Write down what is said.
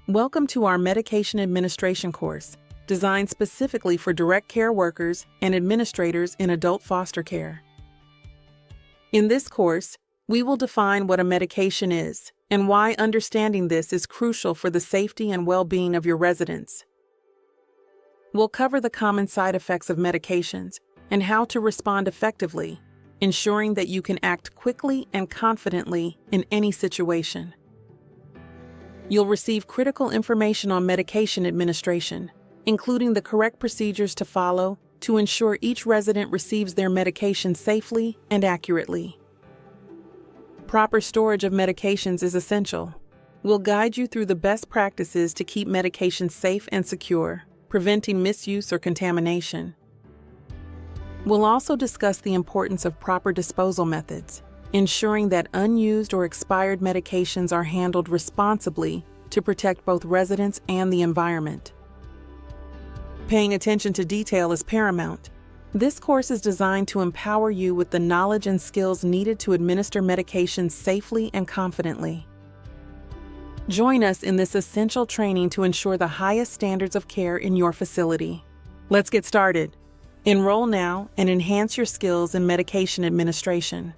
Welcome to our Medication Administration course, designed specifically for direct care workers and administrators in adult foster care. In this course, we will define what a medication is and why understanding this is crucial for the safety and well-being of your residents. We'll cover the common side effects of medications and how to respond effectively, ensuring that you can act quickly and confidently in any situation. You'll receive critical information on medication administration, including the correct procedures to follow to ensure each resident receives their medication safely and accurately. Proper storage of medications is essential. We'll guide you through the best practices to keep medications safe and secure, preventing misuse or contamination. We'll also discuss the importance of proper disposal methods, ensuring that unused or expired medications are handled responsibly to protect both residents and the environment. Paying attention to detail is paramount. This course is designed to empower you with the knowledge and skills needed to administer medications safely and confidently. Join us in this essential training to ensure the highest standards of care in your facility. Let's get started. Enroll now and enhance your skills in medication administration.